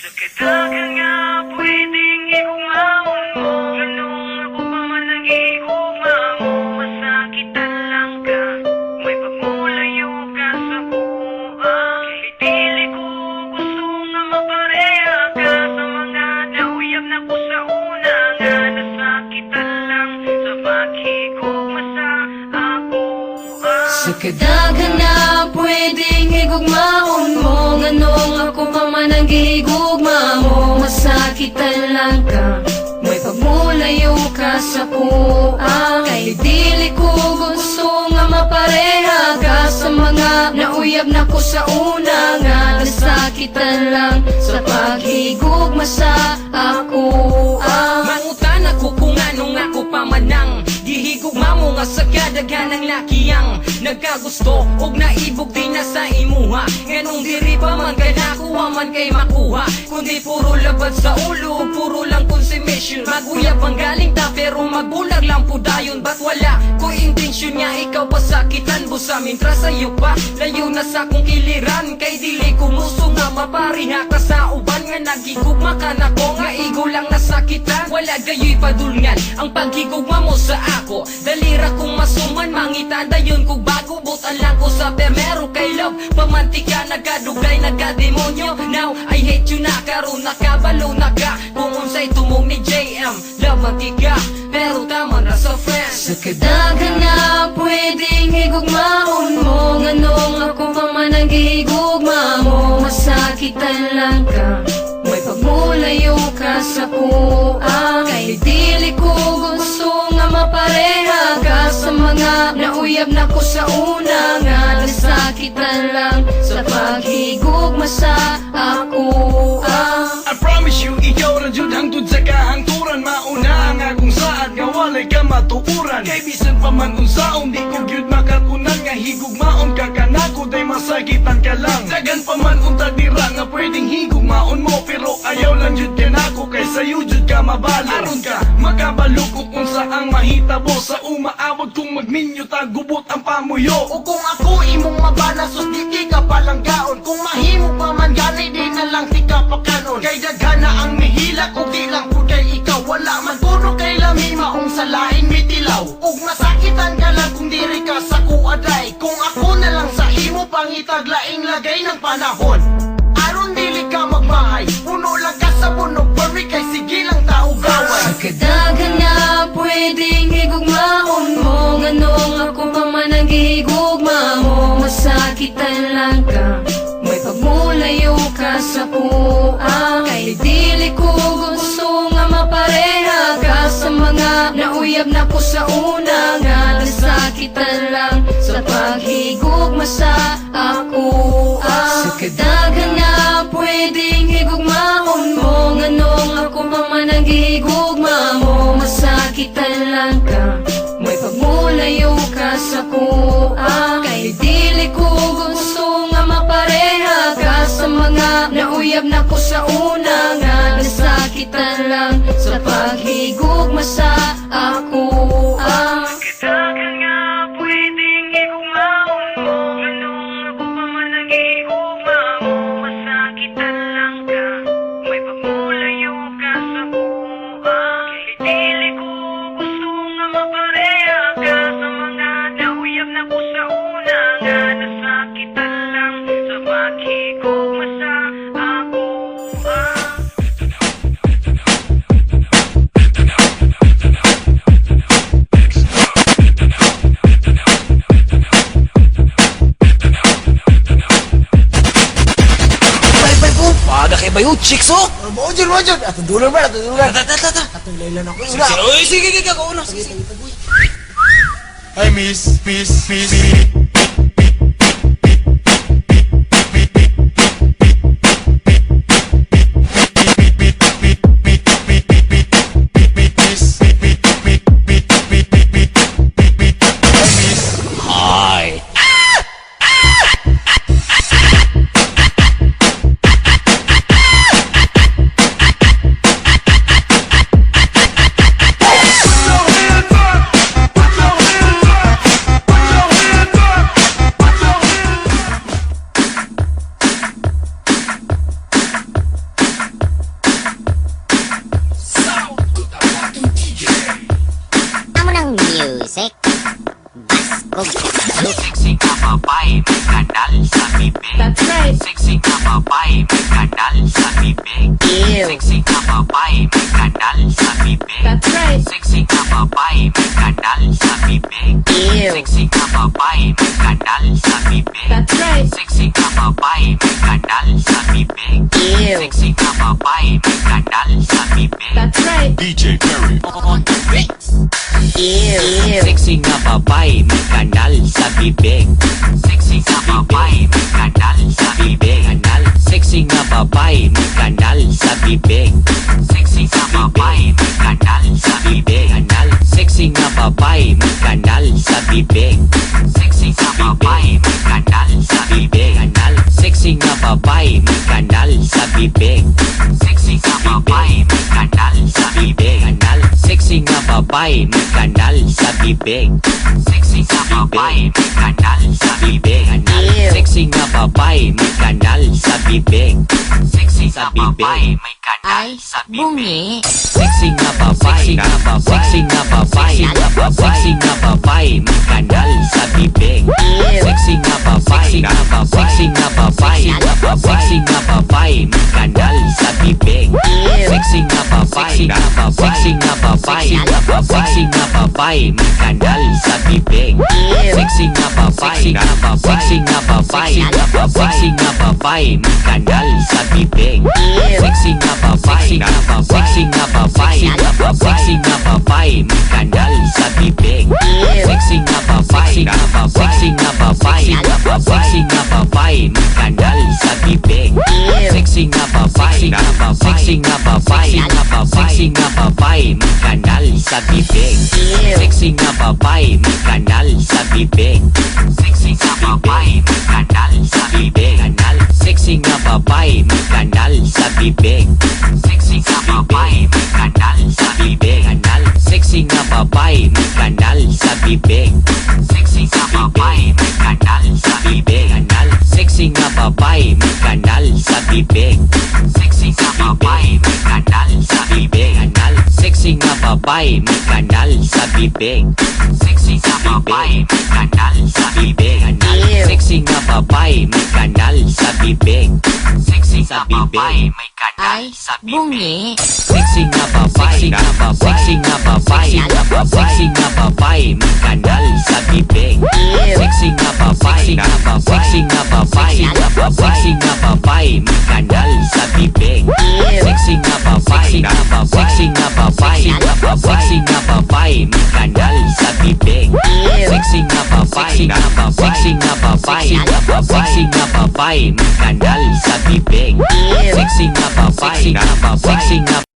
Sa kadagan nga pwedeng ikumaon mo, ganong ako pa man nag-iugma mo. Masakitan lang ka, may pagmulayo ka sa buwan. Kahit dili ko gusto nga mapareha ka sa mga nauyab na ko sa una. Nga nasakitan lang sa paghigugma sa ako. Sa kadagan nga pwedeng higugmaon mo, ganong ako pa man ang gihigugma mo. Masakitan lang ka, may pagmulayo ka sa puang. Kay dili ko gusto nga mapareha ka sa mga nauyab na ko sa una. Nga nasakitan lang sa paghigugma sa ako. Mangutan ako kung anong ako pamanang gihigugma mo nga sa kadaghan ng lakiyang nagkagusto og naibog din na sa imuha. Ganong diri pa man kay nakuha man kay makuha, kundi puro labad sa ulo, puro lang consummation. Maguyab ang galing ta pero magbulag lang po dayon. Ba't wala ko intensyon niya ikaw pasakitan busa mintra sa'yo pa layo na sa kong kiliran. Kay dili ko muso nga mapariha ka sa uban nga nagigugma ka na ko nga igo lang nasakitan. Wala gayo'y padulngan ang paghigugma mo sa ako. Dalira kong masuman mangitan dayon kog bago butan lang ko sa permero kay love. Pamantika nagadugay nagademonyo. Now I hate you na karon nakabalo na ka. Kung unsay tumong ni JM love mantika pero tama na sa friends. Sa kadagan nga pwedeng higugmaon mo, ganong ako pa man ang gihigugma mo. Masakitan lang ka, may pagmulayo ka sa puang. Kay dili ko gusto nga mapareha ka sa mga nauyab na ko sa una. Nga nasakitan lang sa paghigugma sa ako. I promise you, ikaw ra jud hangtod sa kahangturan. Mauna nga kung saan nga walay ka matuuran. Kay bisan pa man unsaon, di ko gyud makatunan nga higugmaon ka kanako day masakitan ka lang. Dagan pa man unta dira nga pwedeng higugmaon mo, pero ayaw lang jud kanako kay sayo jud ka mabalo. Aron ka makabalo kung unsa ang mahitabo sa umaabot kung magminyo ta gubot ang pamuyo. O kung ako imong mabana sus di ka palang gaon. Kung mahimo pa man gani di na lang di ka pakanon. Kay daghana ang mihila kung di lang po kay ikaw. Wala man kuno kay lami maong sa laing mitilaw. Ug masakitan ka lang kung diri ka sa kuaday. Kung ako na lang sa imo pangitag laing lagay ng panahon. Aron dili ka magmahay, puno lang ka sa bunog. Worry kay sige lang tao gaway. Sa kadagan nga pwedeng higugmaon mo, ganong ako pa man ang gihigugma mo. Masakitan lang ka, may pagmulayo ka sa puang. Kay dili ko gusto nga mapareha ka sa mga nauyab na ko sa una. Nga nasakitan lang sa paghigugma sa ako. Sa kadagan nga pwedeng higugmaon mo, ganong ako pa man ang gihigugma mo. Masakitan lang ka, may pagmulayo ka sa puang. Kay dili ko gusto nga mapareha ka sa mga nauyab na ko sa una. Nga nasakitan lang sa paghigugma sa ako. Kadagan nga pwedeng ikumaon mo, ganong ako pa man nag-iugma mo. Masakitan lang ka, may pagmulayo ka sa buwan. Kahit dili ko gusto nga mapareha ka sa mga nauyab na ko sa una. Nga nasakitan lang sa paghigugma sa ako. Paga kay bayo, chicks oh! Mojud. Atong dulan ba? Tata! Atong laylan ako. Oy, sige, ako una. Sige. Hi miss. Hi. Sexy na babae, may kanal sa bibig. That's right. Sexy na babae, may kanal sa bibig. Sexy na babae, may kanal sa bibig. That's right. Sexy na babae, may kanal sa bibig. Sexy na babae, may kanal sa bibig. That's right. Sexy na babae, may kanal sa bibig. Sexy na babae, may kanal sa bibig. That's right. DJ Perry on the beat. Sexy na babae, may kanal sa bibig. Sexy na babae, may kanal sa bibig. Sexy na babae, may kanal sa bibig. Sexy na babae, may kanal sa bibig. Sexy na babae, may kanal sa bibig. Sexy na babae, may kanal sa bibig. Sexy na babae, may kanal sa bibig. Sexy na babae, may kanal sa bibig. Sexy na babae, may kanal sa bibig. Sexy na babae, may kanal sa bibig. Sexy na babae, may kanal sa bibig. Sexy na babae, may kanal sa bibig. Sexy na babae, sexy na babae, sexy na babae, may kanal sa bibig. Sexy na babae, sexy na babae, sexy na babae, may kanal sa bibig. Sexy na babae, sexy na babae, sexy na babae, may kanal sa bibig. Sexy na babae, sexy na babae, sexy na babae, may kanal sa bibig. Sexy na babae, sexy na babae, sexy na babae, may kanal sa bibig. Sexy na babae, sexy na babae, sexy na babae, may kanal sa bibig. Sexy na babae, sexy na babae, sexy na babae, may kanal sa bibig. Sexy na babae, may kanal sa bibig. Sexy na babae, may kanal sa bibig. Sexy na babae, may kanal sa bibig. Sexy na babae, may kanal sa bibig. Sexy na babae, may kanal sa bibig. Sexy na babae, may kanal sa bibig. Sexy na babae, may kanal sa bibig. Sexy na babae, may kanal sa bibig. Sexy na babae, may kanal sa bibig. Sexy na babae, may kanal sa bibig. Sexy na babae, may kanal sa bibig. Sexy na babae, may kanal sa bibig. Sexy na babae, sexy na babae, sexy na babae, may kanal sa bibig. Sexy na babae, sexy na babae, sexy na babae, may kanal sa bibig. Sexy na babae, sexy na babae, sexy na babae, may kanal sa bibig. Sexy na babae, sexy na babae, sexy na babae, may kanal sa bibig. Sexy na babae, sexy na